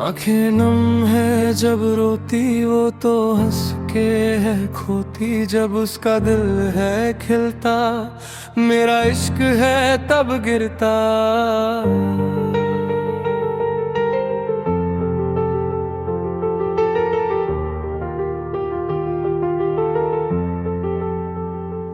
आंखें नम है जब रोती वो तो हंस के है खोती, जब उसका दिल है खिलता मेरा इश्क है तब गिरता।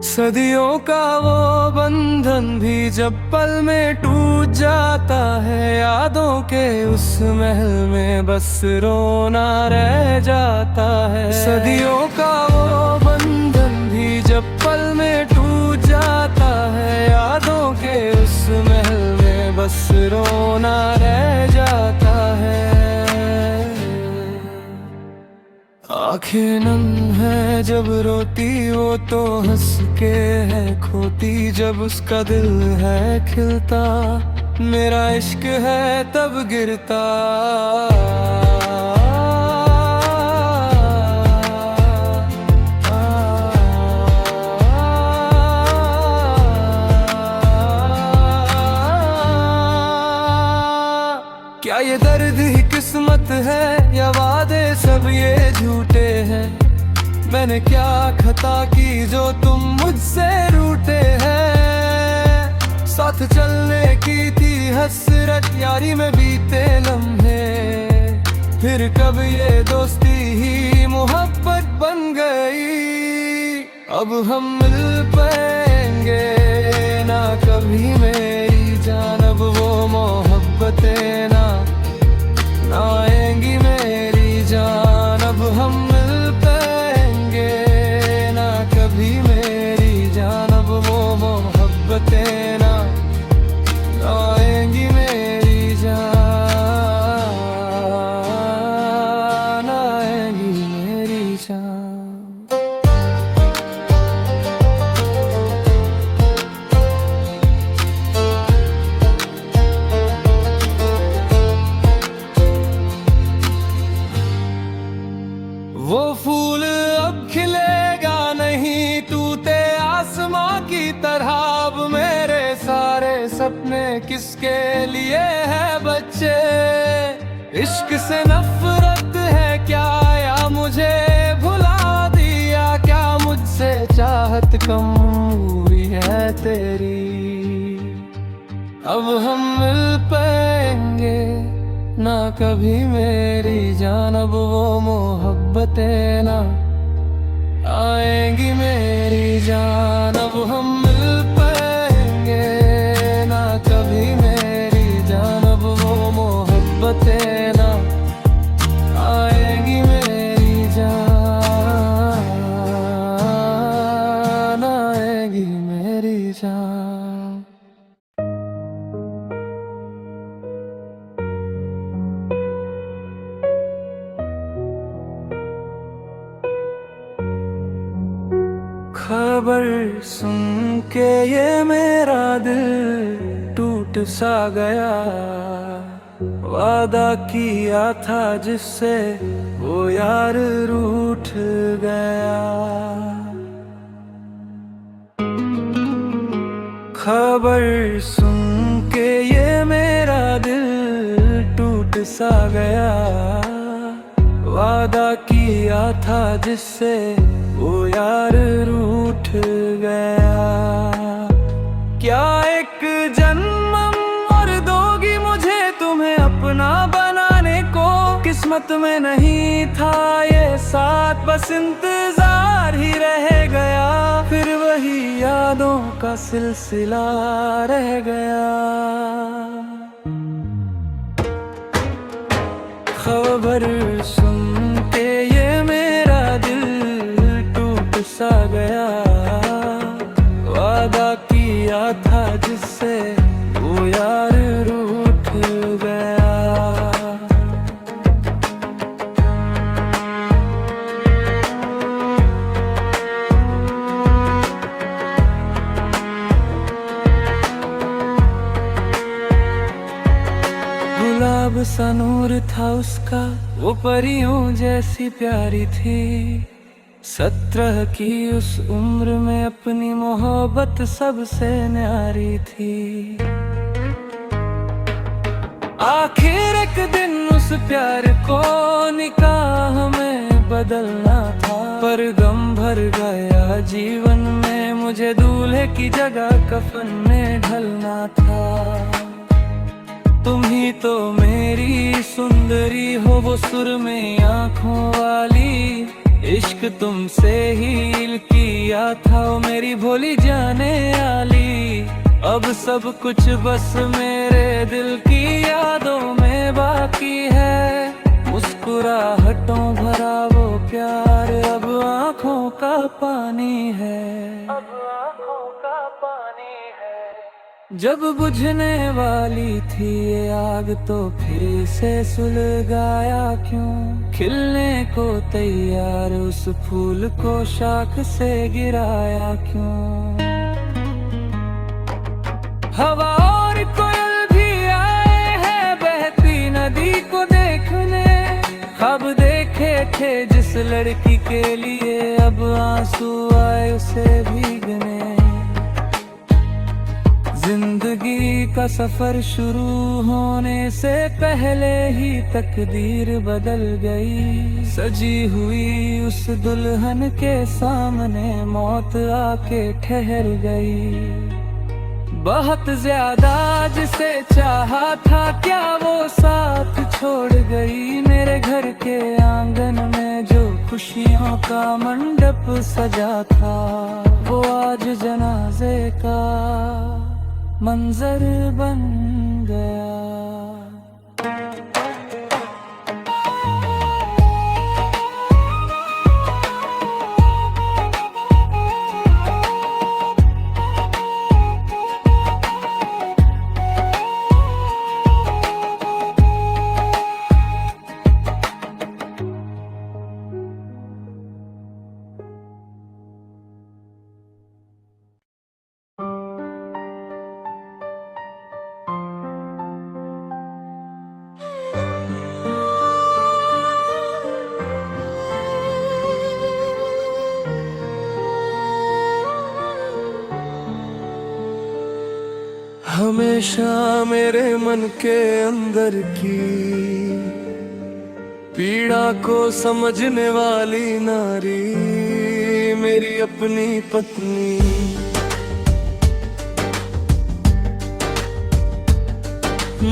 सदियों का वो बंधन भी जब पल में टूट जाता है, यादों के उस महल में बस रोना रह जाता है। सदियों का वो बंधन भी जब पल में टूट जाता है, यादों के उस महल में बस रोना रह जाता है। आंखें नम है जब रोती वो तो हंस के है खोती, जब उसका दिल है खिलता मेरा इश्क है तब गिरता। क्या ये दर्द ही किस्मत है या वादे सब ये झूठे हैं? मैंने क्या खता की जो तुम मुझसे रूठे हैं? साथ चलने की थी हसरत यारी में बीते लम्हे, फिर कब ये दोस्ती ही मोहब्बत बन गई। अब हम मिल पाएंगे ना कभी मेरी जान, अब वो मोहब्बतें ना आएंगी मेरी जान। अब हम मिल पाएंगे ना कभी मेरी जान, अब वो मोहब्बतें ना आएंगी मेरी जान, आएंगी मेरी जान। वो फूल अब खिलेगा नहीं टूटे आसमां की तरह, अब मेरे सारे सपने किसके लिए है बच्चे? इश्क से नफरत है क्या या मुझे भुला दिया क्या? मुझसे चाहत कम हुई है तेरी। अब हम मिल पाएंगे ना कभी मेरी जान, अब वो मोहब्बतें ना आएंगी मेरी जान। अब हम मिल पाएंगे ना कभी मेरी जान, अब वो मोहब्बतें ना आएंगी मेरी जान, आएंगी मेरी जान। खबर सुन के ये मेरा दिल टूट सा गया, वादा किया था जिससे वो यार रूठ गया। खबर सुन के ये मेरा दिल टूट सा गया, वादा किया था जिससे वो यार रूठ गया। क्या एक जन्म और दोगी मुझे तुम्हें अपना बनाने को? किस्मत में नहीं था ये साथ, बस इंतजार ही रह गया। फिर वही यादों का सिलसिला रह गया। खबर सुन के ये मेरा दिल टूट सा गया, वादा किया था जिससे वो यार रूठ गया। गुलाब सा नूर था उसका, वो परियों जैसी प्यारी थी। 17 की उस उम्र में अपनी मोहब्बत सबसे न्यारी थी। आखिर एक दिन उस प्यार को निकाह में बदलना था, पर गम भर गया जीवन में, मुझे दूल्हे की जगह कफन में ढलना था। तुम ही तो मेरी सुंदरी हो, वो सुर में आँखों वाली, इश्क तुमसे ही किया था, वो मेरी भोली जाने वाली। अब सब कुछ बस मेरे दिल की यादों में बाकी है, मुस्कुराहटों भरा वो प्यार अब आँखों का पानी है, अब आँखों का पानी है। जब बुझने वाली थी ये आग तो फिर से सुलगाया क्यों, खिलने को तैयार उस फूल को शाख से गिराया क्यों। हवा और कोयल भी आए हैं बहती नदी को देखने, ख्वाब देखे थे जिस लड़की के लिए, अब आंसू आए उसे भीगने। जिंदगी का सफर शुरू होने से पहले ही तकदीर बदल गई, सजी हुई उस दुल्हन के सामने मौत आके ठहर गई। बहुत ज्यादा जिसे चाहा था क्या वो साथ छोड़ गई, मेरे घर के आंगन में जो खुशियों का मंडप सजा था, वो आज जनाजे का मंजर बन गया। हमेशा मेरे मन के अंदर की पीड़ा को समझने वाली नारी, मेरी अपनी पत्नी।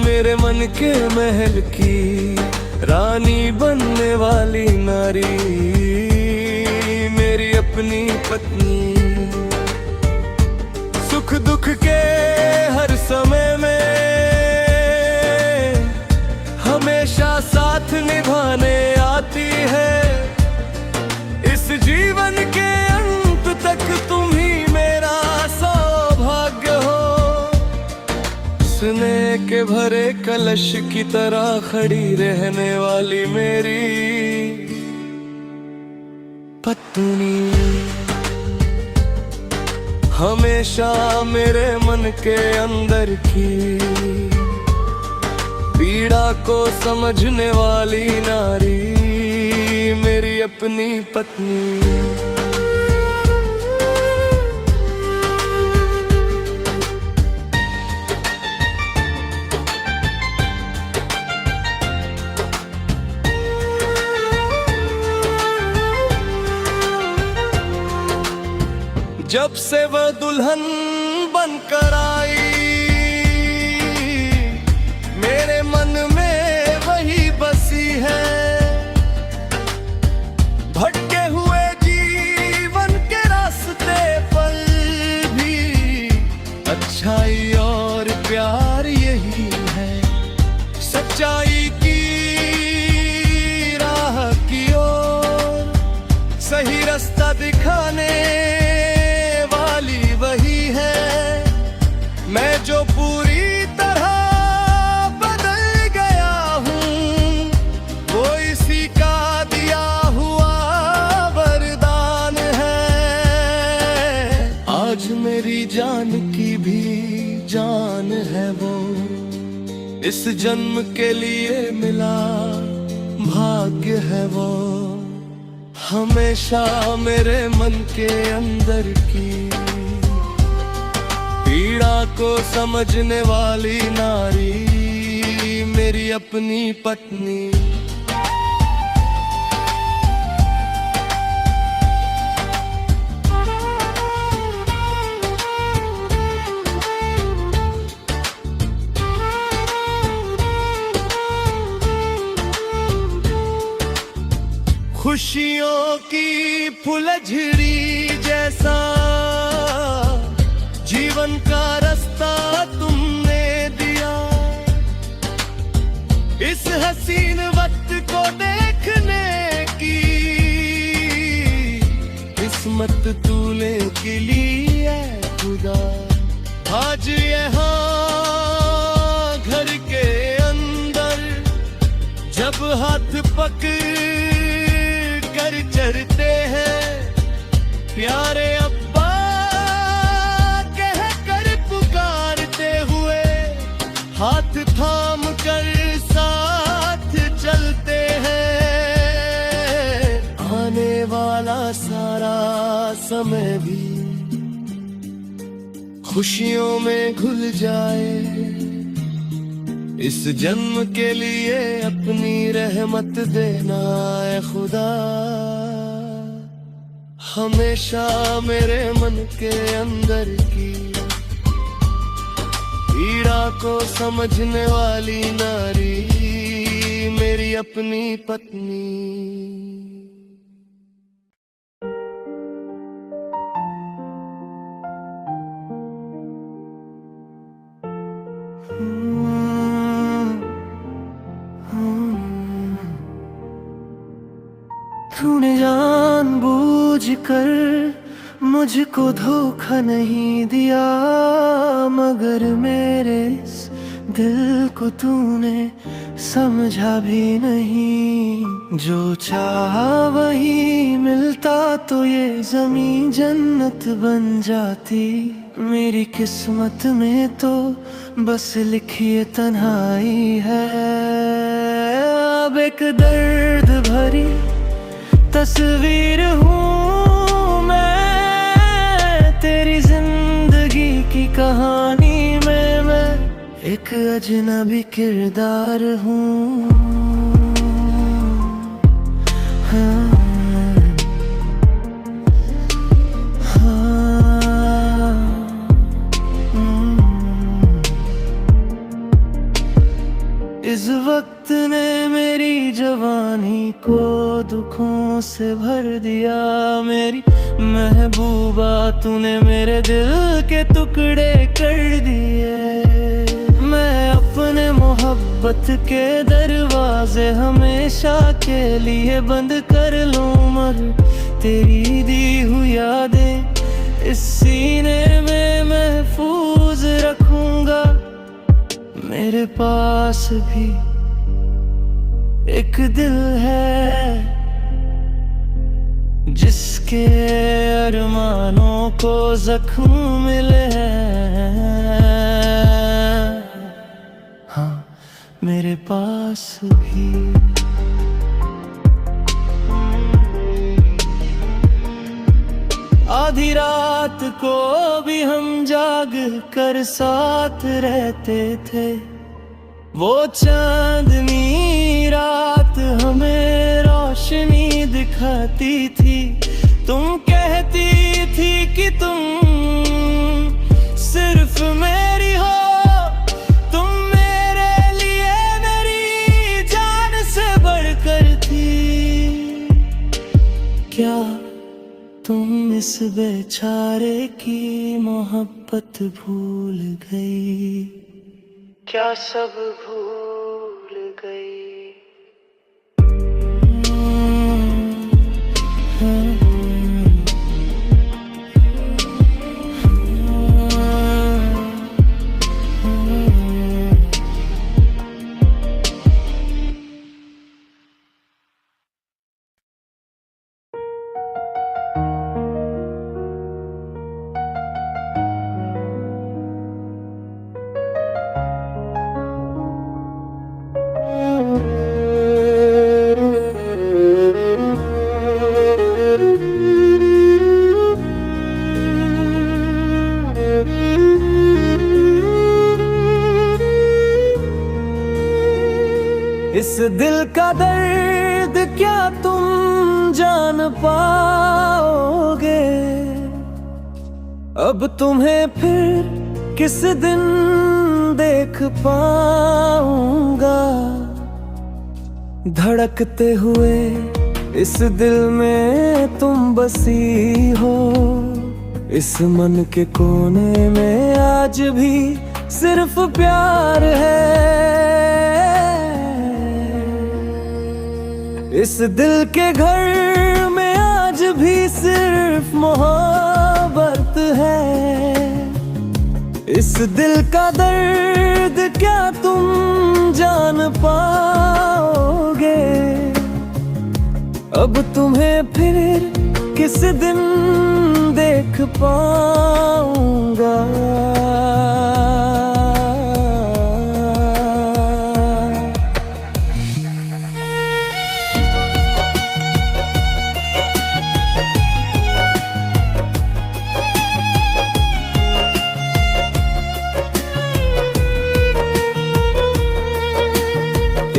मेरे मन के महल की रानी बनने वाली नारी, मेरी अपनी पत्नी। सुख दुख के हर समय में हमेशा साथ निभाने आती है, इस जीवन के अंत तक तुम ही मेरा सौभाग्य हो। स्नेह के भरे कलश की तरह खड़ी रहने वाली मेरी पत्नी, हमेशा मेरे मन के अंदर की पीड़ा को समझने वाली नारी, मेरी अपनी पत्नी। जब से वह दुल्हन बनकर आई, मेरे मन में वही बसी है। भटके हुए जीवन के रास्ते पर भी अच्छाई और प्यार यही है। सच्चाई की राह की ओर सही रास्ता दिखाने वही है। मैं जो पूरी तरह बदल गया हूँ, वो इसी का दिया हुआ वरदान है। आज मेरी जान की भी जान है वो, इस जन्म के लिए मिला भाग्य है वो। हमेशा मेरे मन के अंदर की पीड़ा को समझने वाली नारी, मेरी अपनी पत्नी। खुशियों की फुलझड़ी जैसा जीवन का रास्ता तुमने दिया। इस हसीन वक्त को देखने की किस्मत तूने की ली है खुदा। आज यहाँ घर के अंदर जब हाथ पकड़ कर चलते हैं, प्यारे अब्बा कह कर पुकारते हुए हाथ थाम कर साथ चलते हैं। आने वाला सारा समय भी खुशियों में घुल जाए। इस जन्म के लिए अपनी रहमत देना है खुदा। हमेशा मेरे मन के अंदर की पीड़ा को समझने वाली नारी मेरी अपनी पत्नी। तूने जानबूझ कर मुझको धोखा नहीं दिया, मगर मेरे इस दिल को तूने समझा भी नहीं। जो चाहा वही मिलता तो ये ज़मीं जन्नत बन जाती। मेरी किस्मत में तो बस लिखी तन्हाई है। अब एक दर्द भरी तस्वीर हूँ मैं तेरी जिंदगी की कहानी में। मैं एक अजनबी किरदार हूँ। हाँ, हाँ, इस वक्त ने मेरी जवानी को दुखों से भर दिया। मेरी महबूबा तूने मेरे दिल के टुकड़े कर दिए। मैं अपने मोहब्बत के दरवाजे हमेशा के लिए बंद कर लूं, मगर तेरी दी हुई यादें इस सीने में महफूज रखूंगा। मेरे पास भी एक दिल है जिसके अरमानों को जख्म मिले हैं। हाँ, मेरे पास भी आधी रात को भी हम जाग कर साथ रहते थे। वो चांदनी रात हमें रोशनी दिखाती थी। तुम कहती थी कि तुम सिर्फ मेरी हो, तुम मेरे लिए मेरी जान से बढ़कर थी। क्या तुम इस बेचारे की मोहब्बत भूल गई? क्या सब भूल गई? दिल का दर्द क्या तुम जान पाओगे? अब तुम्हें फिर किस दिन देख पाऊंगा? धड़कते हुए इस दिल में तुम बसी हो, इस मन के कोने में आज भी सिर्फ प्यार है। इस दिल के घर में आज भी सिर्फ मोहब्बत है। इस दिल का दर्द क्या तुम जान पाओगे? अब तुम्हें फिर किस दिन देख पाऊंगा?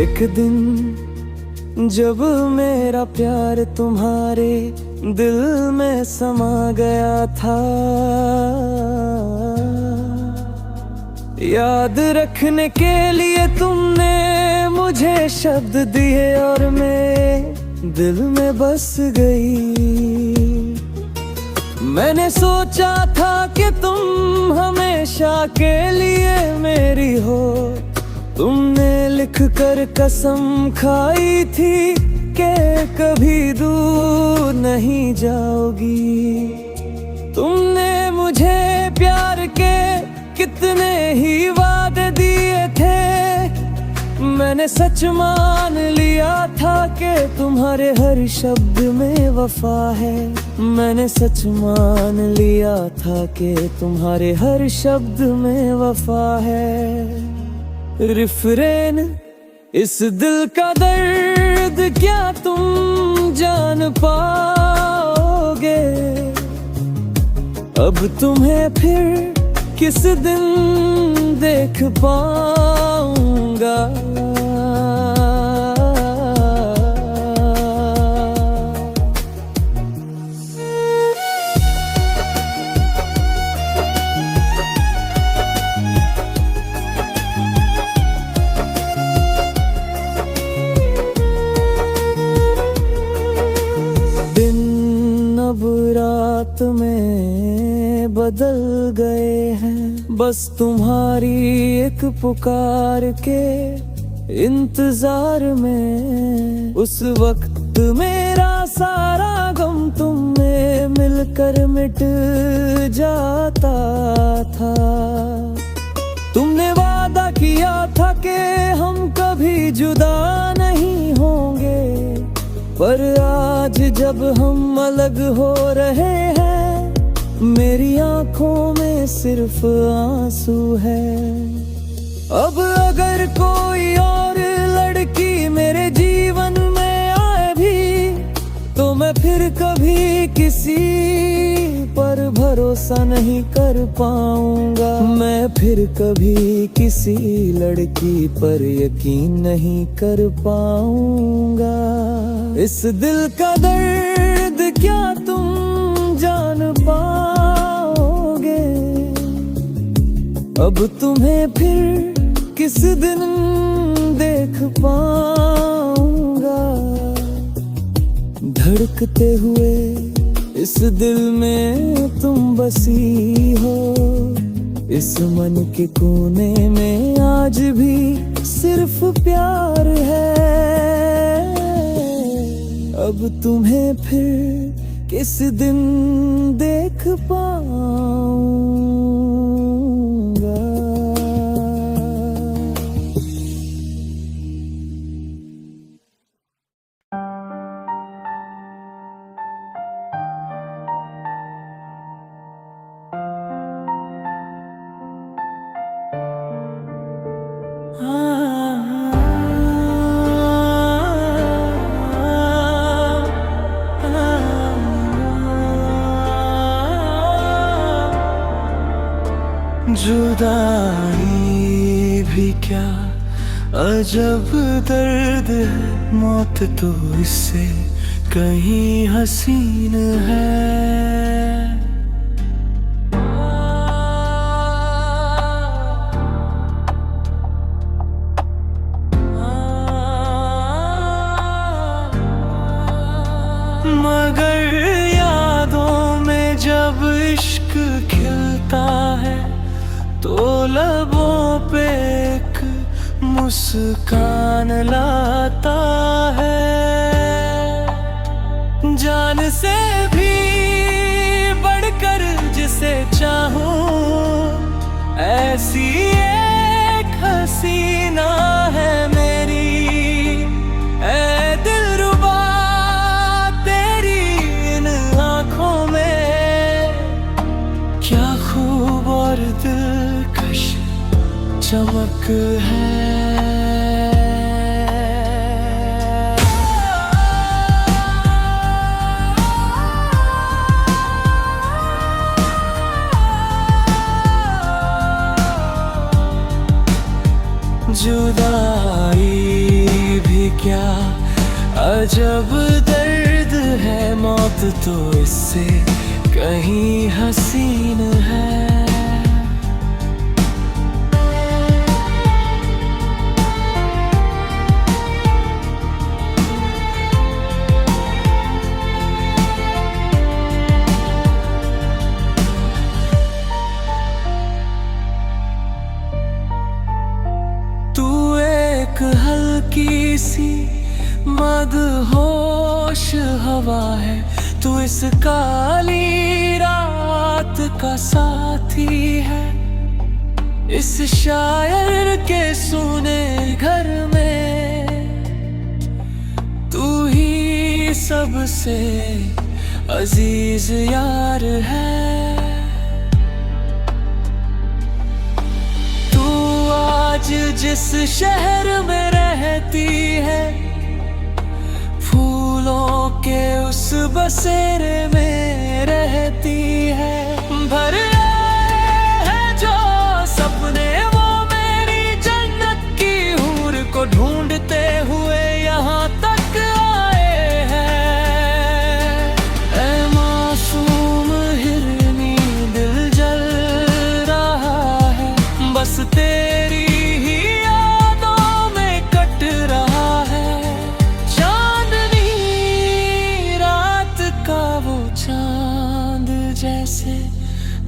एक दिन जब मेरा प्यार तुम्हारे दिल में समा गया था, याद रखने के लिए तुमने मुझे शब्द दिए और मेरे दिल में बस गई। मैंने सोचा था कि तुम हमेशा के लिए मेरी हो, तुमने लिख कर कसम खाई थी कि कभी दूर नहीं जाओगी। तुमने मुझे प्यार के कितने ही वादे दिए थे, मैंने सच मान लिया था कि तुम्हारे हर शब्द में वफा है। मैंने सच मान लिया था कि तुम्हारे हर शब्द में वफा है। रिफ्रेन, इस दिल का दर्द क्या तुम जान पाओगे? अब तुम्हें फिर किस दिन देख पाऊंगा? अब रात में बदल गए हैं, बस तुम्हारी एक पुकार के इंतजार में। उस वक्त मेरा सारा गम तुमने मिलकर मिट जाता था। तुमने वादा किया था कि हम कभी जुदा नहीं होंगे, पर आज जब हम अलग हो रहे हैं, मेरी आंखों में सिर्फ आंसू है। अब अगर कोई और लड़की मेरे जीवन में आए भी, तो मैं फिर कभी किसी पर भरोसा नहीं कर पाऊंगा। मैं फिर कभी किसी लड़की पर यकीन नहीं कर पाऊंगा। इस दिल का दर्द क्या तुम जान पाओगे? अब तुम्हें फिर किस दिन देख पाऊंगा? धड़कते हुए इस दिल में तुम बसी हो, इस मन के कोने में आज भी सिर्फ प्यार है। अब तुम्हें फिर किस दिन देख पाऊंगा? जुदाई भी क्या अजब दर्द है मौत तो इससे कहीं हसीन है। मगर यादों में जब इश्क खिलता है तो लबों पे एक मुस्कान लाता है। जान से भी बढ़कर जिसे चाहूं ऐसी एक हसीना है मेरी। ऐ दिलरुबा तेरी इन आँखों में क्या खूब और दिलकश चमक है। जुदाई भी क्या अजब दर्द है, मौत तो इससे कहीं हसीन है। हल्की सी मदहोश हवा है, तू इस काली रात का साथी है। इस शायर के सुने घर में तू ही सबसे अजीज यार है। जिस शहर में रहती है, फूलों के उस बसेरे में रहती है। भर आए हैं जो सपने वो मेरी जन्नत की हूर को ढूंढते हुए यहाँ तक आए हैं। ऐ मासूम हिरनी दिल जल रहा है, बस तेरी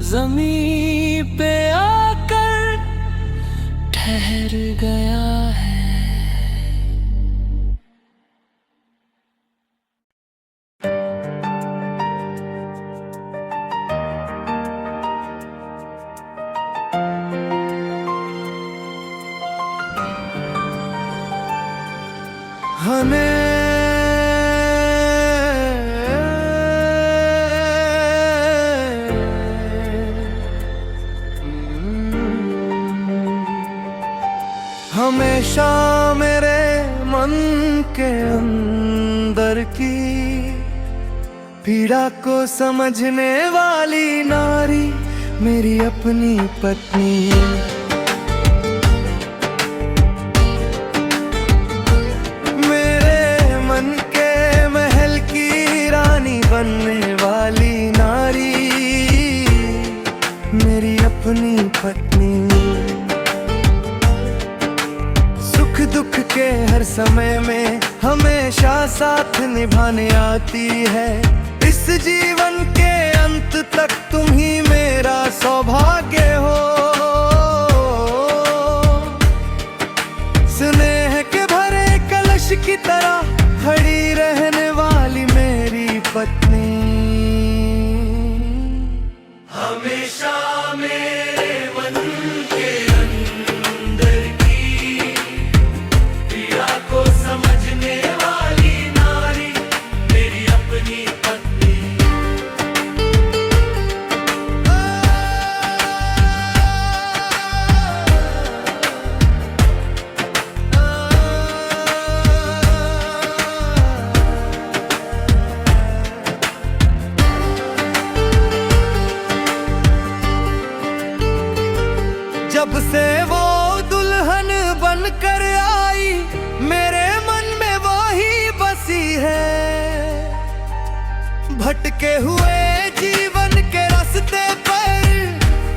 ज़मीं पे आकर ठहर गया है। हमें हमेशा मेरे मन के अंदर की पीड़ा को समझने वाली नारी मेरी अपनी पत्नी। मेरे मन के महल की रानी बनने वाली नारी मेरी अपनी पत्नी। दुख के हर समय में हमेशा साथ निभाने आती है। इस जीवन के अंत तक तुम ही मेरा सौभाग्य हो। स्नेह के भरे कलश की तरह खड़ी रहने वाली मेरी पत्नी। हमेशा मेरे मन के अंदर को समझने वाली नारी मेरी अपनी पत्नी। रुके हुए जीवन के रास्ते पर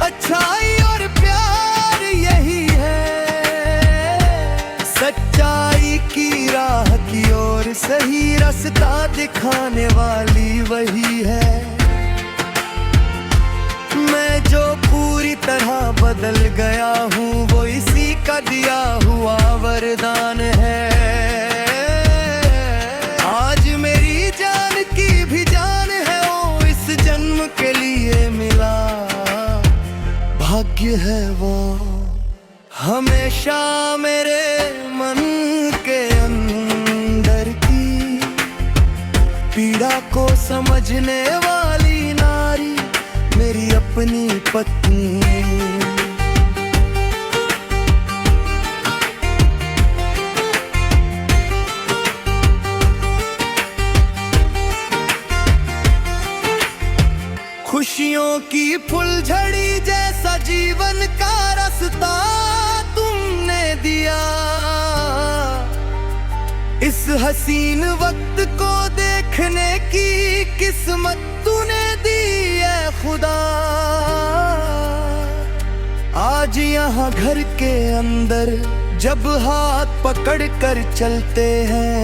अच्छाई और प्यार यही है। सच्चाई की राह की ओर सही रास्ता दिखाने वाली वही है। मैं जो पूरी तरह बदल गया हूँ वो इसी का दिया हुआ वरदान है। आज मेरी जान की भी जान है वो इस जन्म के लिए मिला भाग्य है वो। हमेशा मेरे मन के अंदर की पीड़ा को समझने वाली नारी मेरी अपनी पत्नी। खुशियों की फुलझड़ी जैसा जीवन का रास्ता तुमने दिया। इस हसीन वक्त को देखने की किस्मत तूने दी है खुदा। आज यहाँ घर के अंदर जब हाथ पकड़ कर चलते हैं,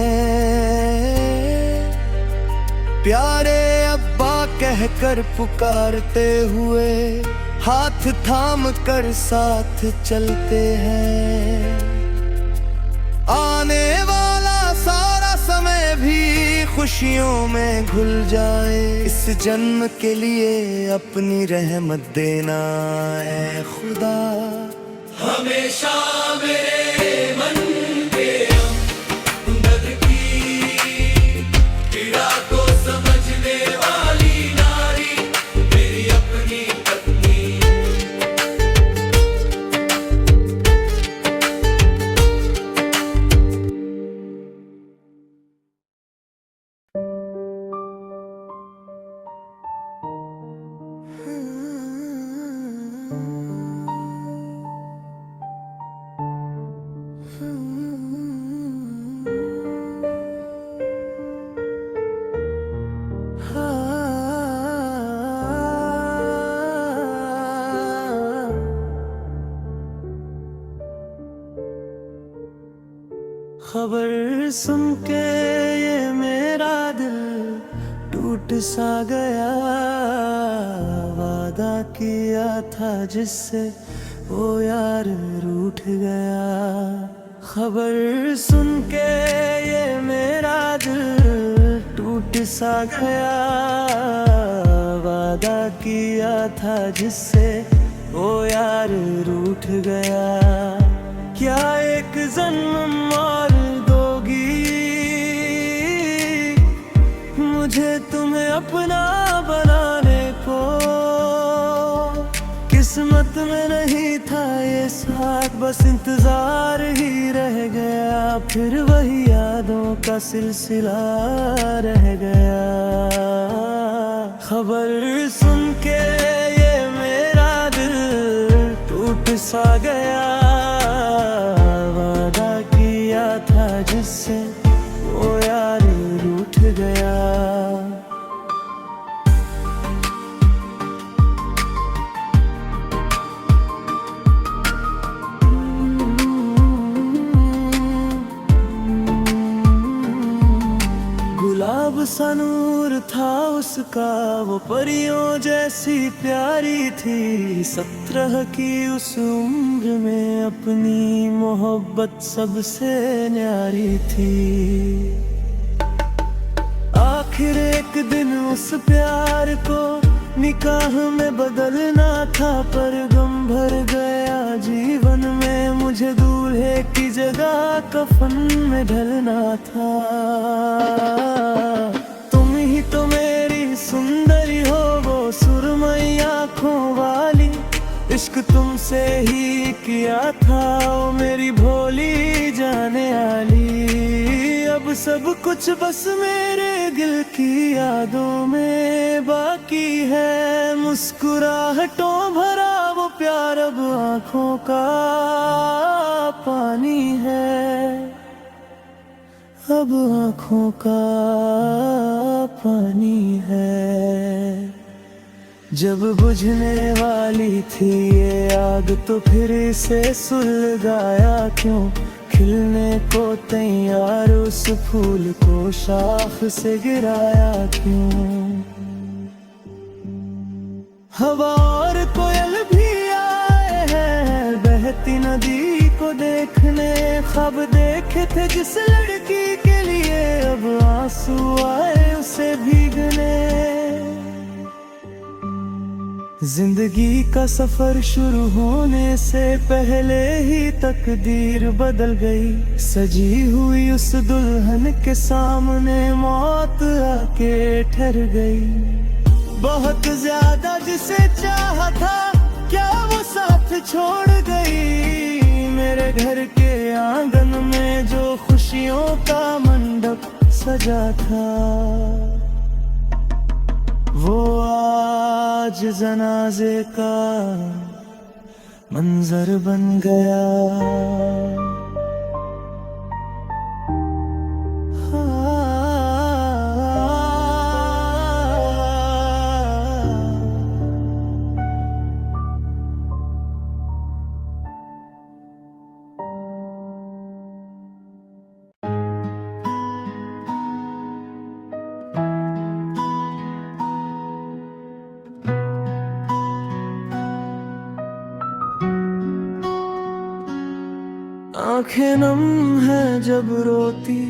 प्यारे अब्बा कहकर पुकारते हुए हाथ थाम कर साथ चलते हैं। आने वाला सारा समय भी खुशियों में घुल जाए, इस जन्म के लिए अपनी रहमत देना है खुदा। हमेशा मेरे मन के अंदर की पीड़ा को समझने वाली नारी मेरी अपनी पत्नी। खबर सुन के ये मेरा दिल टूट सा गया। वादा किया था जिससे वो यार रूठ गया। खबर सुन के ये मेरा दिल टूट सा गया। वादा किया था जिससे वो यार रूठ गया। क्या एक जन्म और दोगी मुझे तुम्हें अपना बनाने को। किस्मत में नहीं था ये साथ, बस इंतजार ही रह गया। फिर वही यादों का सिलसिला रह गया। खबर सुन के ये मेरा दिल टूट सा गया। वादा किया था जिससे वो यार रूठ गया। गुलाब सा नूर था उसका, वो परियों जैसी प्यारी थी। 17 की उस उम्र में अपनी मोहब्बत सबसे न्यारी थी। आखिर एक दिन उस प्यार को निकाह में बदलना था, पर गम भर गया जीवन में। मुझे दूल्हे की जगह कफन में ढलना था। तुम ही तो मेरी सुंदरी हो, वो सुरमई आँखों वाली। इश्क तुमसे ही किया था, ओ मेरी भोली जाने वाली। अब सब कुछ बस मेरे दिल की यादों में बाकी है। मुस्कुराहटों भरा वो प्यार अब आँखों का पानी है। अब आँखों का पानी है। जब बुझने वाली थी ये आग तो फिर इसे सुलगाया क्यों, खिलने को तैयार उस फूल को शाख से गिराया क्यों। हवा और कोयल भी आए हैं बहती नदी को देखने, ख्वाब देखे थे जिस लड़की के लिए अब आंसू आए उसे भीगने। जिंदगी का सफर शुरू होने से पहले ही तकदीर बदल गई, सजी हुई उस दुल्हन के सामने मौत आके ठहर गई। बहुत ज्यादा जिसे चाहा था क्या वो साथ छोड़ गई, मेरे घर के आंगन में जो खुशियों का मंडप सजा था वो आज जनाजे का मंजर बन गया। आंखें नम है जब रोती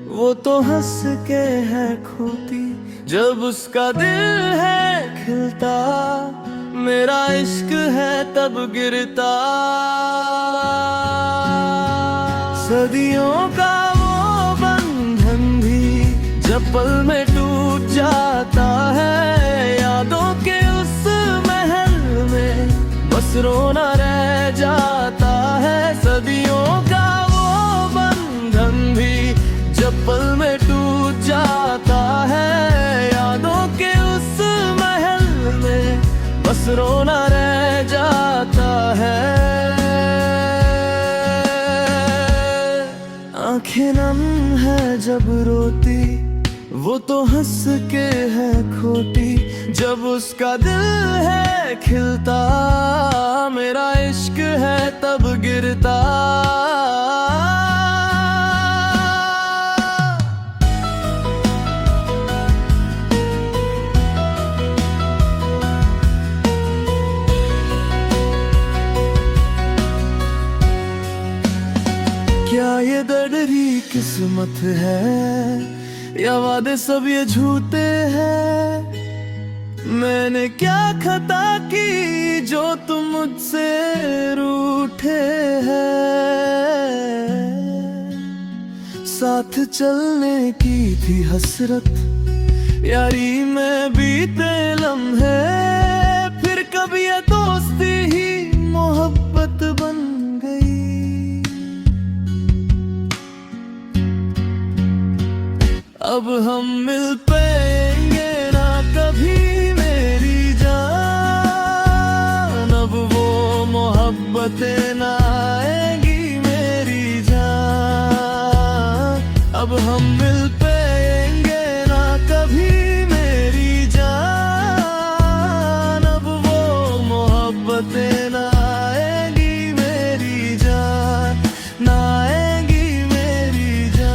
वो तो हंस के है खोती, जब उसका दिल है खिलता मेरा इश्क है तब गिरता। सदियों का वो बंधन भी जब पल में टूट जाता है, यादों के उस महल में बस रोना रह जाता है। सदियों का वो बंधन भी जब पल में टूट जाता है, यादों के उस महल में बस रोना रह जाता है। आंखें नम है जब रोती वो तो हंस के है खोटी, जब उसका दिल है खिलता मेरा इश्क है तब गिरता। क्या ये दर्दरी किस्मत है या वादे सब ये झूठे हैं, मैंने क्या खता की जो तुम मुझसे रूठे हैं। साथ चलने की थी हसरत यारी में बीते लम्हे, फिर कभी ये दोस्ती ही मोहब्बत बन गई। अब हम मिल पाएंगे ना कभी मेरी जान, अब वो मोहब्बतें ना आएंगी मेरी जान। अब हम मिल पाएंगे ना कभी मेरी जान, अब वो मोहब्बतें ना आएंगी मेरी जान, ना आएंगी मेरी जान।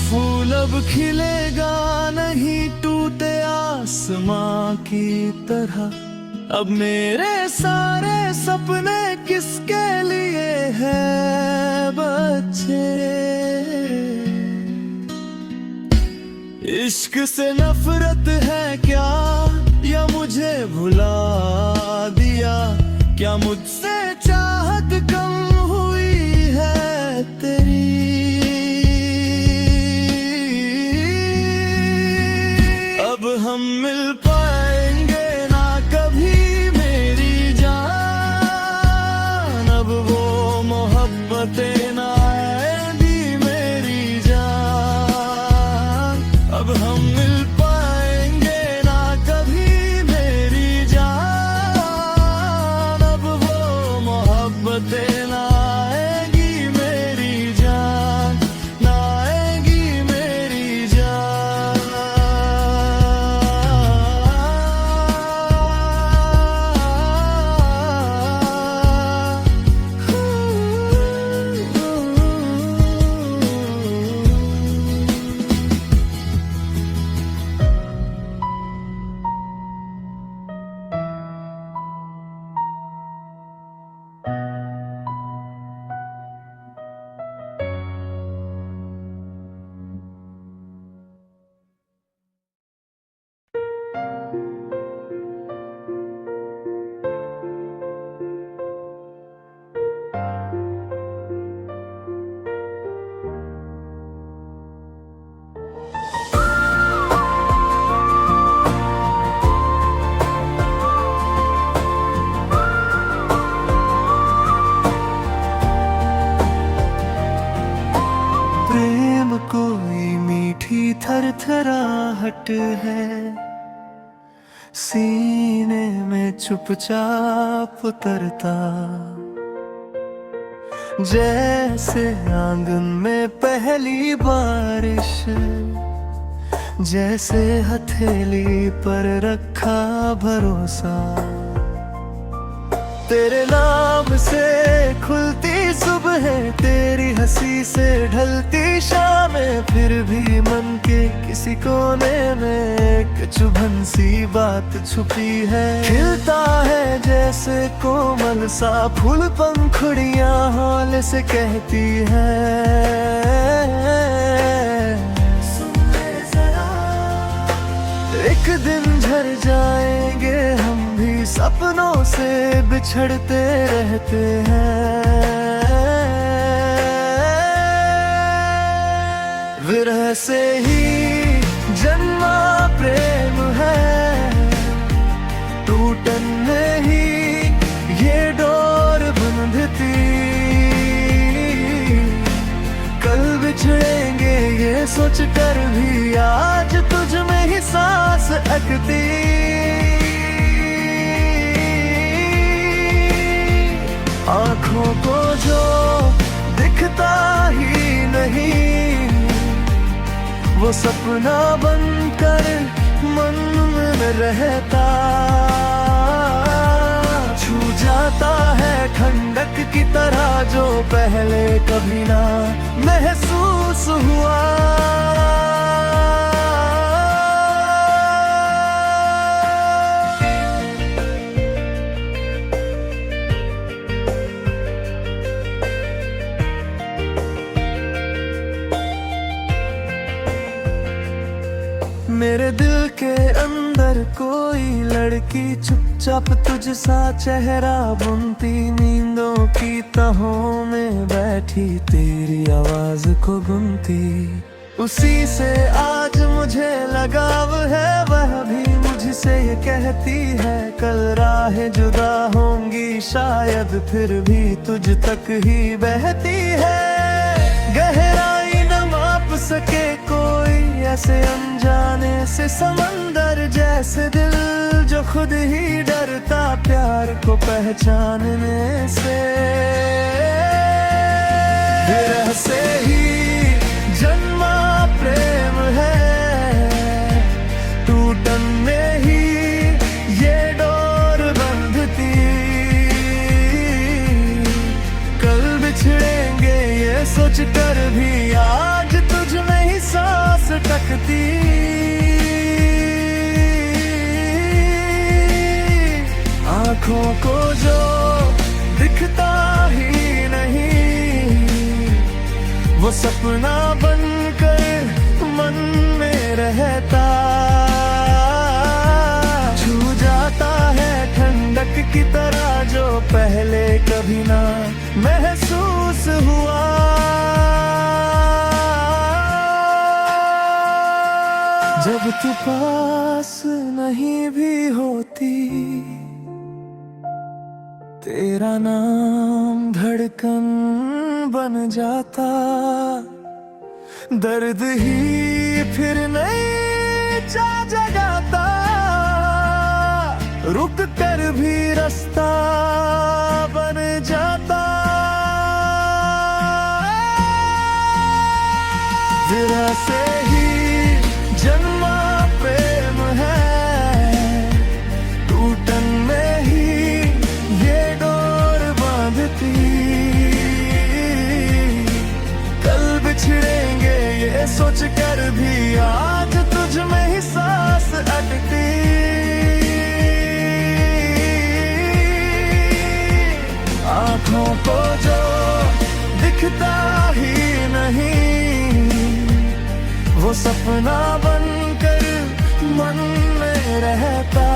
फूल अब खिलेगा नहीं टूटे आसमां की तरह, अब मेरे सारे सपने किसके लिए हैं बच्चे। इश्क से नफरत है क्या या मुझे भुला दिया, क्या मुझसे चाहत कम हुई है तेरी। अब हम मिल पाएंगे ना कभी मेरी जान, अब वो मोहब्बतें ना आएंगी मेरी जान। अब हम मिल पाएंगे आहट है, सीने में चुपचाप उतरता, जैसे आंगन में पहली बारिश, जैसे हथेली पर रखा भरोसा। तेरे नाम से खुलती सुबह, तेरी हंसी से ढलती शामें, फिर भी मन के किसी कोने में एक चुभन सी बात छुपी है। खिलता है जैसे कोमल सा फूल, पंखुड़ियां हौले से कहती है, सुन ले जरा, एक दिन झड़ जाएंगे हम भी, सपनों से बिछड़ते रहते हैं। विरह से ही जन्मा प्रेम है, टूटन में ही ये डोर बंधती, कल बिछड़ेंगे ये सोच कर भी आज तुझ में ही सांस अटकती। आँखों को जो दिखता ही नहीं, वो सपना बनकर मन में रहता, छू जाता है ठंडक की तरह जो पहले कभी ना महसूस हुआ। मेरे दिल के अंदर कोई लड़की चुपचाप तुझ सा चेहरा बुनती, नींदों की तहों में बैठी तेरी आवाज को गुनती। उसी से आज मुझे लगाव है, वह भी मुझसे ये कहती है, कल राहें जुदा होंगी शायद, फिर भी तुझ तक ही बहती है। गहराई न माप सके कोई ऐसे अनजाने से समंदर, जैसे दिल जो खुद ही डरता प्यार को पहचानने से। विरह से ही जन्मा प्रेम है, टूटन में ही ये डोर बंधती, कल बिछड़ेंगे ये सोच कर भी आज तुझ में ही सांस टकती। आँखों को जो दिखता ही नहीं, वो सपना बनकर मन में रहता, छू जाता है ठंडक की तरह जो पहले कभी ना महसूस हुआ। जब तू पास नहीं भी होती, तेरा नाम धड़कन बन जाता, दर्द ही फिर नहीं जा जगाता, रुक कर भी रास्ता बन जाता। विरह से ही जन्मा प्रेम है, टूटन में ही ये डोर बांधती, कल बिछड़ेंगे ये सोच कर भी आज तुझ में ही सांस अटकती। आँखों को जो दिखता ही नहीं, वो सपना बनकर मन में रहता,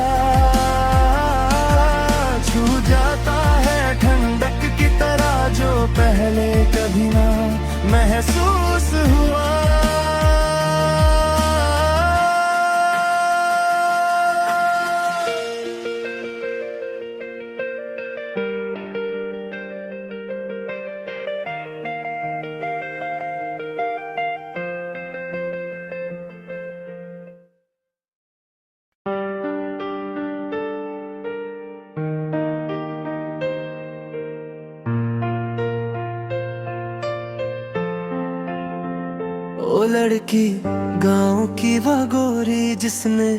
छू जाता है ठंडक की तरह जो पहले कभी ना महसूस हुआ। लड़की गाँव की वह गोरी जिसने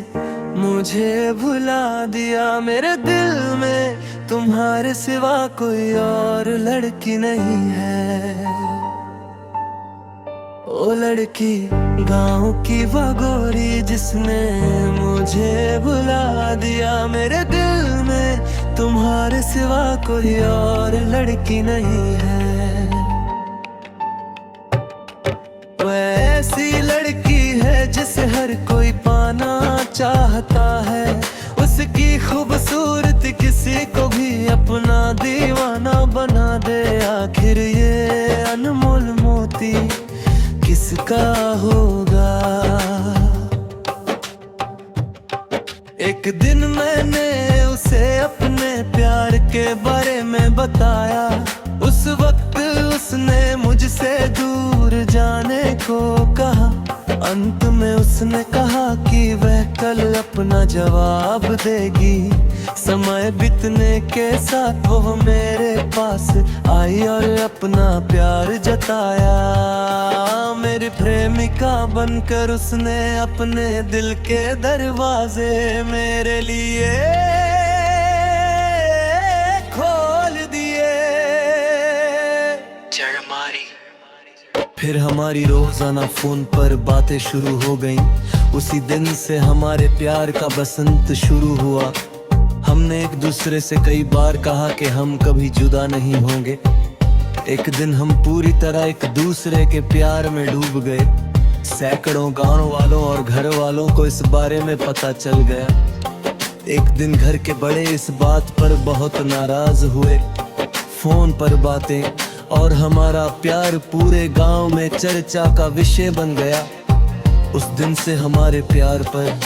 मुझे भुला दिया, मेरे दिल में तुम्हारे सिवा कोई और लड़की नहीं है। ओ लड़की गाँव की वह गोरी जिसने मुझे भुला दिया, मेरे दिल में तुम्हारे सिवा कोई और लड़की नहीं है। वह ऐसी लड़की है जिसे हर कोई पाना चाहता है, उसकी खूबसूरती किसी को भी अपना दीवाना बना दे। आखिर ये अनमोल मोती किसका होगा? एक दिन मैंने उसे अपने प्यार के बारे में बताया, उस वक्त उसने मुझसे दूर जाने को कहा। अंत में उसने कहा कि वह कल अपना जवाब देगी। समय बीतने के साथ वो मेरे पास आई और अपना प्यार जताया। मेरी प्रेमिका बनकर उसने अपने दिल के दरवाजे मेरे लिए खोल दिए। फिर हमारी रोजाना फोन पर बातें शुरू हो गईं। उसी दिन से हमारे प्यार का बसंत शुरू हुआ। हमने एक दूसरे से कई बार कहा कि हम कभी जुदा नहीं होंगे। एक दिन हम पूरी तरह एक दूसरे के प्यार में डूब गए। सैकड़ों गांव वालों और घर वालों को इस बारे में पता चल गया। एक दिन घर के बड़े इस बात पर बहुत नाराज हुए। फोन पर बातें और हमारा प्यार पूरे गांव में चर्चा का विषय बन गया। उस दिन से हमारे प्यार पर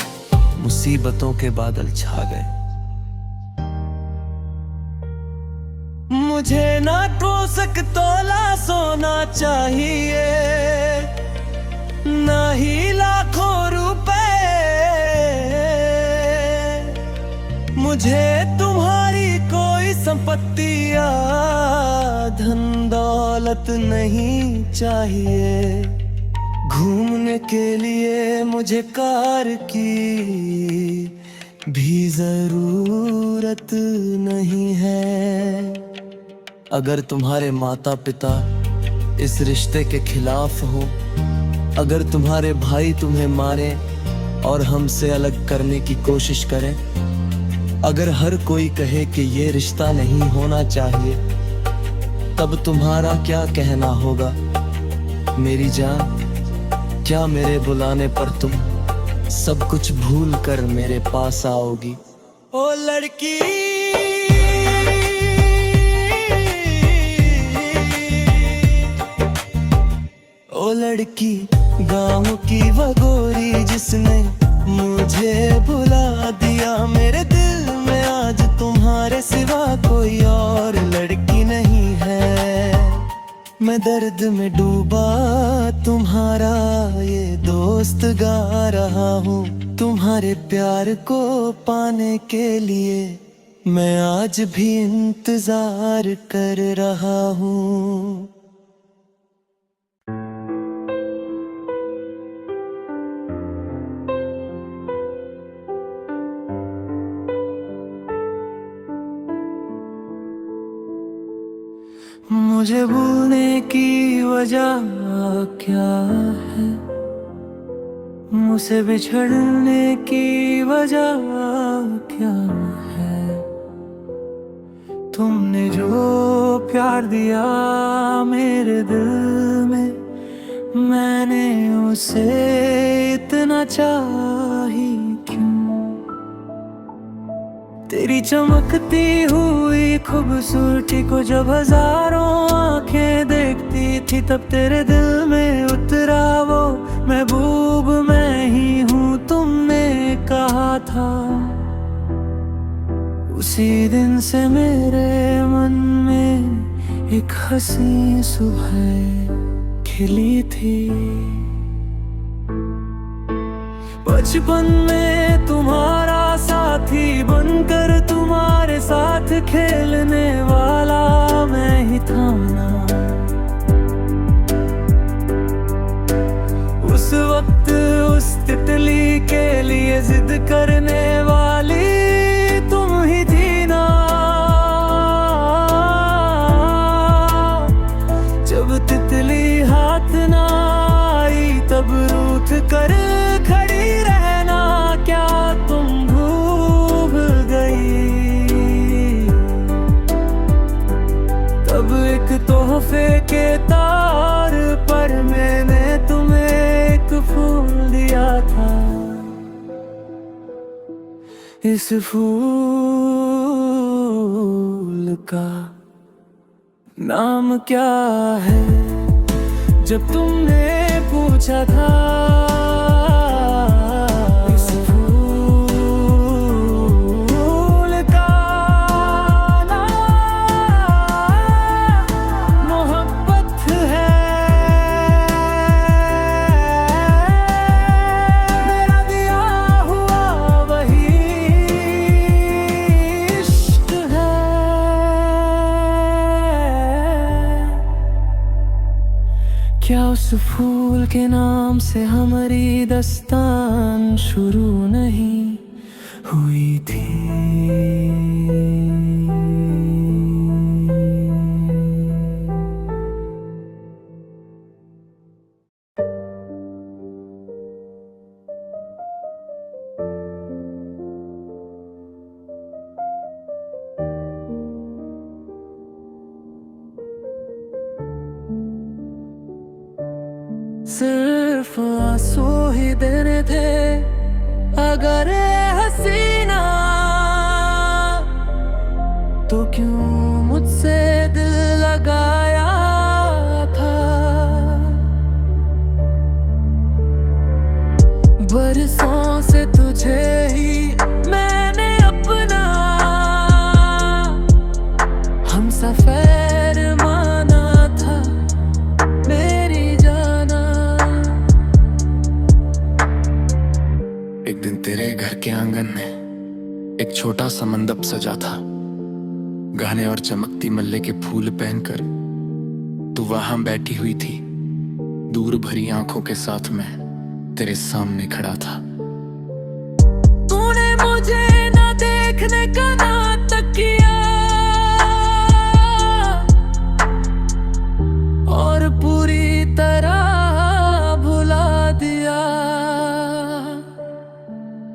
मुसीबतों के बादल छा गए। मुझे ना तो तोला सोना चाहिए, ना ही लाखों रुपए। मुझे तुम्हारी कोई संपत्ति या धन दौलत नहीं चाहिए। घूमने के लिए मुझे कार की भी जरूरत नहीं है। अगर तुम्हारे माता पिता इस रिश्ते के खिलाफ हो, अगर तुम्हारे भाई तुम्हें मारे और हमसे अलग करने की कोशिश करें, अगर हर कोई कहे कि ये रिश्ता नहीं होना चाहिए, तब तुम्हारा क्या कहना होगा? मेरी जान, क्या मेरे बुलाने पर तुम सब कुछ भूल कर मेरे पास आओगी? ओ लड़की, ओ लड़की गाँव की वह गोरी जिसने मुझे भुला दिया, मेरे दिल में आज तुम्हारे सिवा कोई और लड़की नहीं है। मैं दर्द में डूबा तुम्हारा ये दोस्त गा रहा हूँ। तुम्हारे प्यार को पाने के लिए मैं आज भी इंतजार कर रहा हूँ। मुझे भूलने की वजह क्या है? मुझसे बिछड़ने की वजह क्या है? तुमने जो प्यार दिया मेरे दिल में, मैंने उसे इतना चाही क्यों? तेरी चमकती हुई खूबसूरती को जब हजारों आंखें देखती थी, तब तेरे दिल में उतरा वो महबूब मैं ही हूँ तुमने कहा था। उसी दिन से मेरे मन में एक हंसी सुबह खिली थी। बचपन में तुम्हारा साथी बनकर तुम्हारे साथ खेलने वाला मैं ही था ना। उस ये जिद करने वाली तुम ही जीना। जब तितली हाथ ना आई तब रूठ कर खड़ी रहना, क्या तुम भूल गई? तब एक तोहफे के तार पर मैंने तुम्हें एक फूल दिया था। इस फूल का नाम क्या है? जब तुमने पूछा था, इस फूल का नाम मोहब्बत है। मेरा दिया हुआ वही इश्क है। क्या उस फूल के नाम से हमारी दास्तान शुरू नहीं हुई थी? सिर्फ आंसू ही देने थे अगर हसीना, तो क्यों मुझसे दिल लगाया था? बरसों से तुझे ही मैंने अपना हमसफर माना था, मेरी जाना। एक दिन तेरे घर के आंगन में एक छोटा सा मंडप सजा था। गहने और चमकती मल्ले के फूल पहनकर तू वहां बैठी हुई थी। दूर भरी आंखों के साथ मैं तेरे सामने खड़ा था। तूने मुझे ना देखने का नाटक किया और पूरी तरह भुला दिया।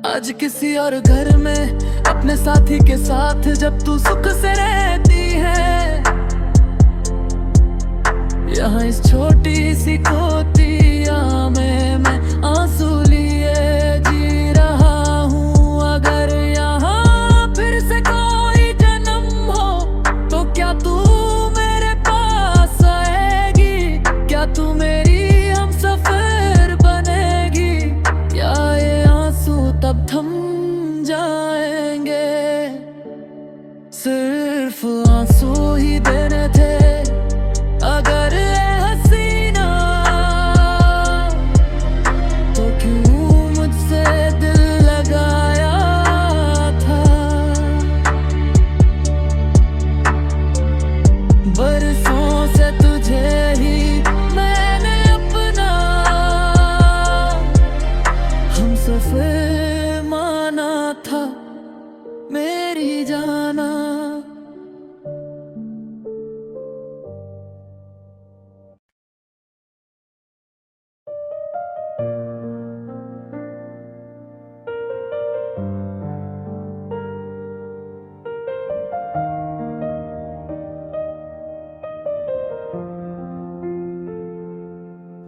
आज किसी और घर में अपने साथी के साथ जब तू सुख से रहती है, यहाँ इस छोटी सी कोठिया में मैं आंसू लिए जी रहा हूँ। अगर यहाँ फिर से कोई जन्म हो तो क्या तू मेरे पास आएगी? क्या तू मेरी हमसफर बनेगी? या ये आंसू तब थम जाएंगे? सिर्फ आंसू ही देने थे अगर हसीना, तो क्यों मुझसे दिल लगाया था? बरसों से तुझे ही मैंने अपना हमसफर माना था, मेरी जाना।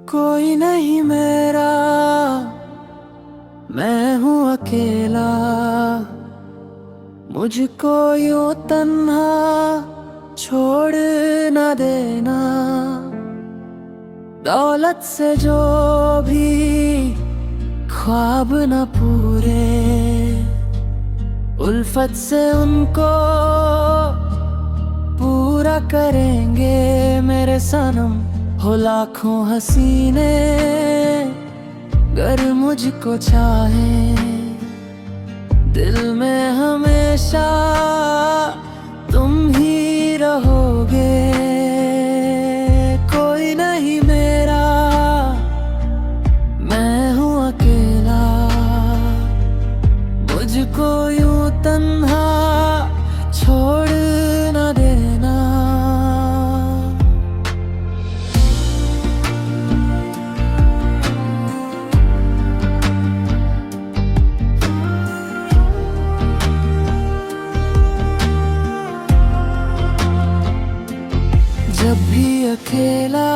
कोई नहीं मेरा, मैं हूँ अकेला। मुझको यूं तन्हा छोड़ न देना। दौलत से जो भी ख्वाब न पूरे, उल्फत से उनको पूरा करेंगे मेरे सनम। हो लाखों हसीने गर मुझको चाहे, दिल में हमेशा तुम ही रहोगे। कोई नहीं मेरा, मैं हूँ अकेला। अकेला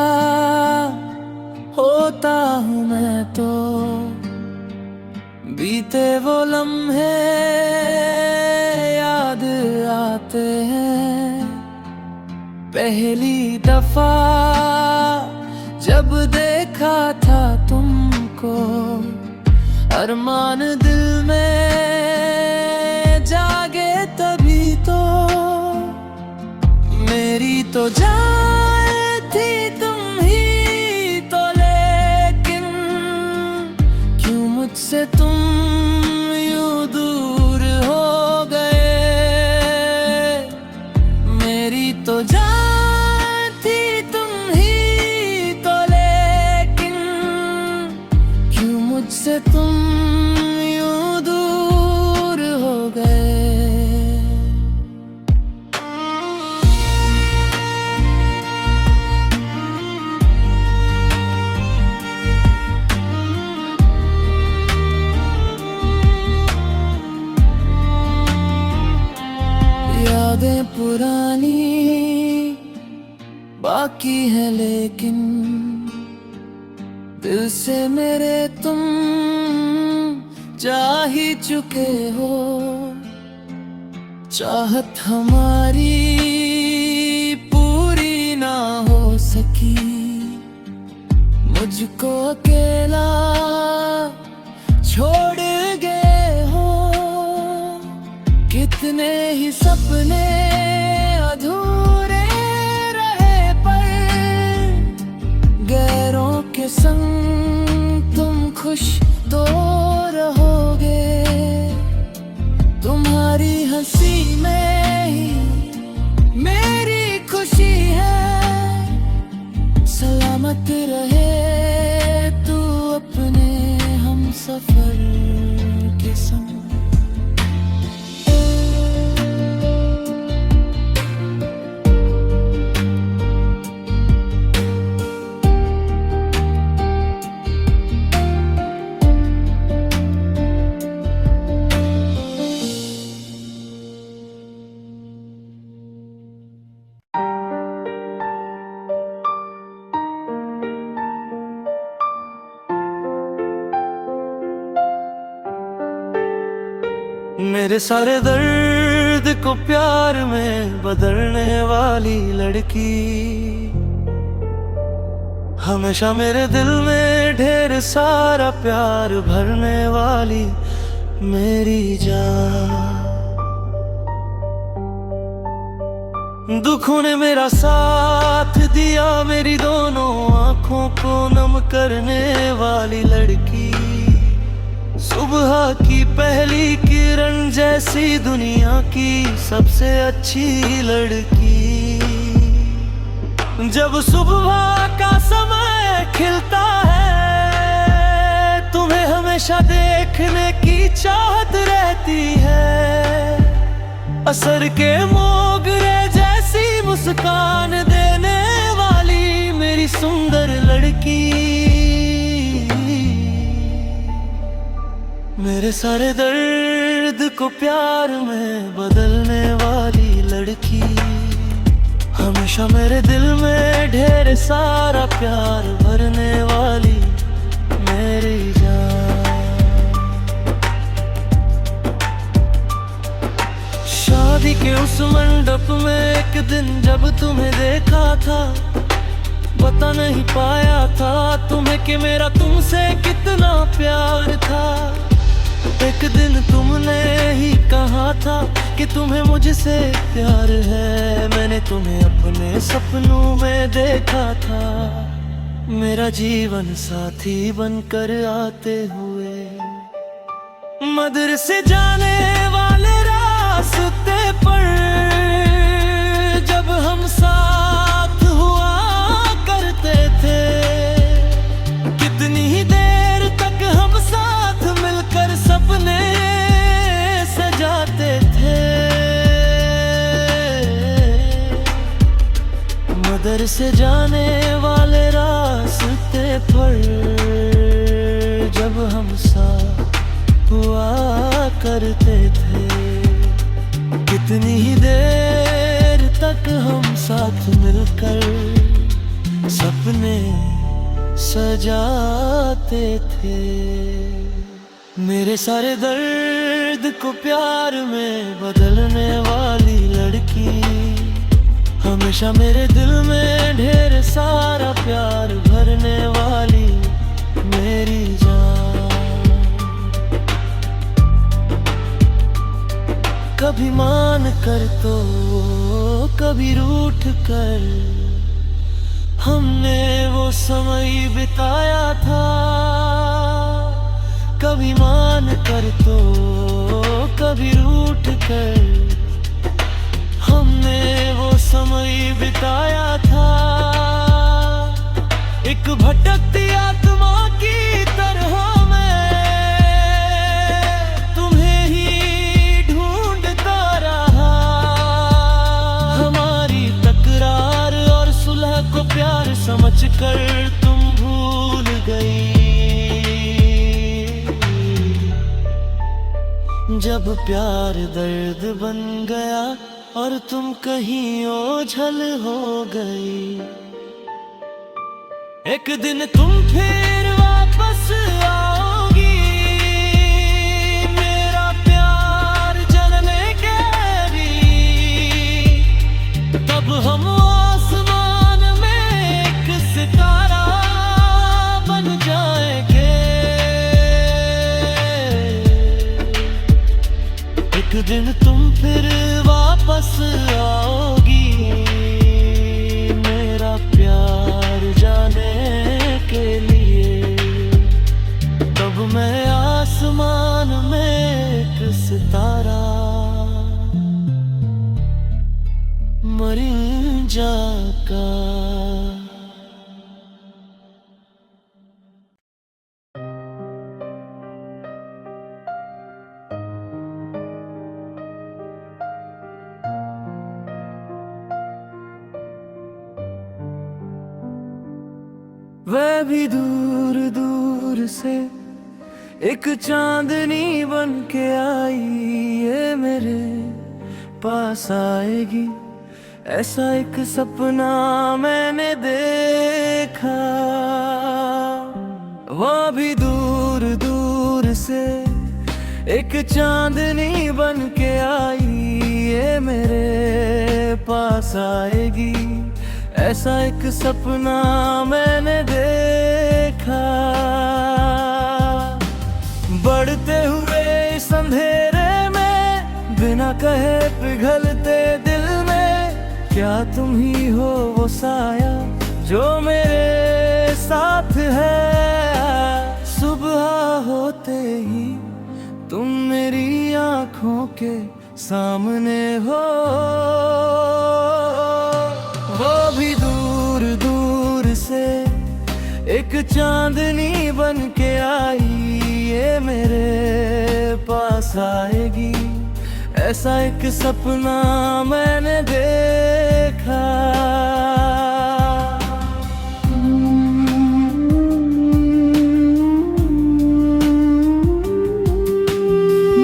होता हूँ मैं तो बीते वो लम्हे याद आते हैं। पहली दफा जब देखा था तुमको अरमान दिल में जागे तभी तो मेरी तो जान थी तुम ही तो, लेकिन क्यों मुझसे तुम यूं दूर हो गए। मेरी तो जान थी तुम ही तो, लेकिन क्यों मुझसे तुम यूं दूर हो गए। यादें पुरानी बाकी है, लेकिन दिल से मेरे तुम जा ही चुके हो। चाहत हमारी पूरी ना हो सकी, मुझको अकेला छोड़ गए हो। कितने ही सपने अधूरे रहे, पर गैरों के संग तुम खुश तो रहोगे। तुम्हारी हंसी में ही मेरी खुशी है। सलामत रहे तू अपने हम सफर के संग। मेरे सारे दर्द को प्यार में बदलने वाली लड़की, हमेशा मेरे दिल में ढेर सारा प्यार भरने वाली मेरी जान। दुखों ने मेरा साथ दिया, मेरी दोनों आंखों को नम करने वाली लड़की। सुबह की पहली किरण जैसी दुनिया की सबसे अच्छी लड़की। जब सुबह का समय खिलता है, तुम्हें हमेशा देखने की चाहत रहती है। असर के मोगरे जैसी मुस्कान देने वाली मेरी सुंदर लड़की। मेरे सारे दर्द को प्यार में बदलने वाली लड़की, हमेशा मेरे दिल में ढेर सारा प्यार भरने वाली मेरी जान। शादी के उस मंडप में एक दिन जब तुम्हें देखा था, बता नहीं पाया था तुम्हें कि मेरा तुमसे कितना प्यार था। एक दिन तुमने ही कहा था कि तुम्हें मुझसे प्यार है। मैंने तुम्हें अपने सपनों में देखा था, मेरा जीवन साथी बनकर आते हुए। मदरसे जाने वाले रास्ते पर जब हम साथ हुआ करते थे, कितनी ही देर तक हम साथ मिलकर सपने सजाते थे। मदरसे जाने वाले रास्ते पर जब हम साथ हुआ करते थे, कितनी ही देर तक हम साथ मिलकर सपने सजाते थे। मेरे सारे दर्द को प्यार में बदलने वाली लड़की, हमेशा मेरे दिल में ढेर सारा प्यार भरने वाली मेरी जान। कभी मान कर तो कभी रूठ कर हमने वो समय बिताया था। कभी मान कर तो कभी रूठ कर हमने वो समय बिताया था। एक भटकती आत्मा की तरह मैं तुम्हें ही ढूंढता रहा। हमारी तकरार और सुलह को प्यार समझकर तुम भूल गई। जब प्यार दर्द बन गया और तुम कहीं ओझल हो गई, एक दिन तुम फिर वापस आओगी मेरा प्यार जानने के लिए। तब हम आसमान में एक सितारा बन जाएंगे। एक दिन तुम फिर वापस आओगी मेरा प्यार जाने के लिए। तब मैं आसमान में एक सितारा मरिंजा का। वह भी दूर दूर से एक चांदनी बन के आई, ये मेरे पास आएगी ऐसा एक सपना मैंने देखा। वह भी दूर दूर से एक चांदनी बन के आई, ये मेरे पास आएगी ऐसा एक सपना मैंने देखा। बढ़ते हुए इस अंधेरे में बिना कहे पिघलते दिल में, क्या तुम ही हो वो साया जो मेरे साथ है। सुबह होते ही तुम मेरी आँखों के सामने हो। वो भी दूर दूर से एक चांदनी बन के आई, ये मेरे पास आएगी ऐसा एक सपना मैंने देखा।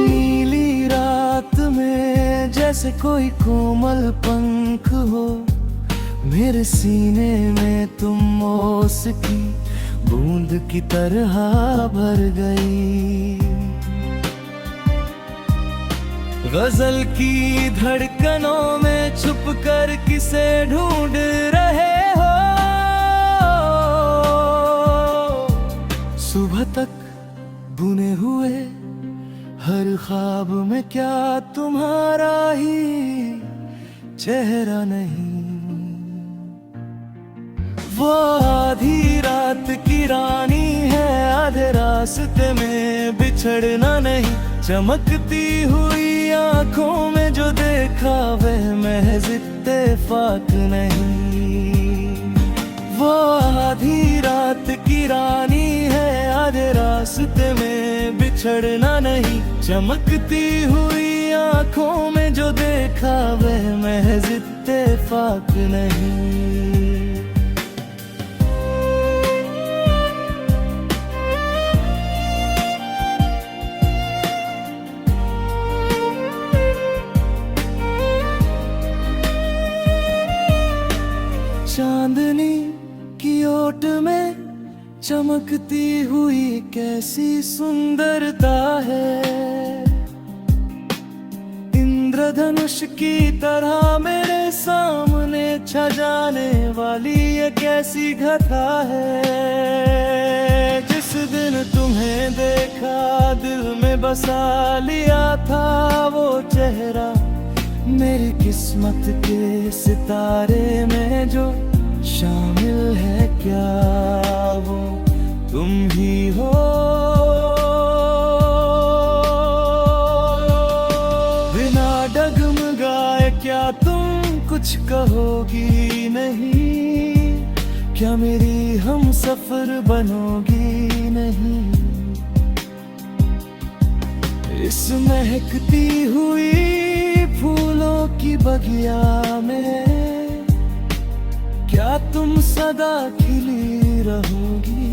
नीली रात में जैसे कोई कोमल पंख हो, मेरे सीने में तुम ओस की बूंद की तरह भर गई। गजल की धड़कनों में छुप कर किसे ढूंढ रहे हो। सुबह तक बुने हुए हर ख्वाब में क्या तुम्हारा ही चेहरा नहीं। वो आधी रात की रानी है, आधे रास्ते में बिछड़ना नहीं। चमकती हुई आंखों में जो देखा वह महज इत्तेफाक नहीं। वो आधी रात की रानी है, आधे रास्ते में बिछड़ना नहीं। चमकती हुई आंखों में जो देखा वह महज इत्तेफाक नहीं। चांदनी चमकती हुई कैसी सुंदरता है, इंद्रधनुष की तरह मेरे सामने छा जाने वाली ये कैसी घटा है। जिस दिन तुम्हें देखा दिल में बसा लिया था वो चेहरा, मेरी किस्मत के सितारे में जो शामिल है क्या वो तुम ही हो। बिना डगमगाए क्या तुम कुछ कहोगी नहीं, क्या मेरी हम सफर बनोगी नहीं। इस महकती हुई फूलों की बगिया में क्या तुम सदा खिली रहोगी।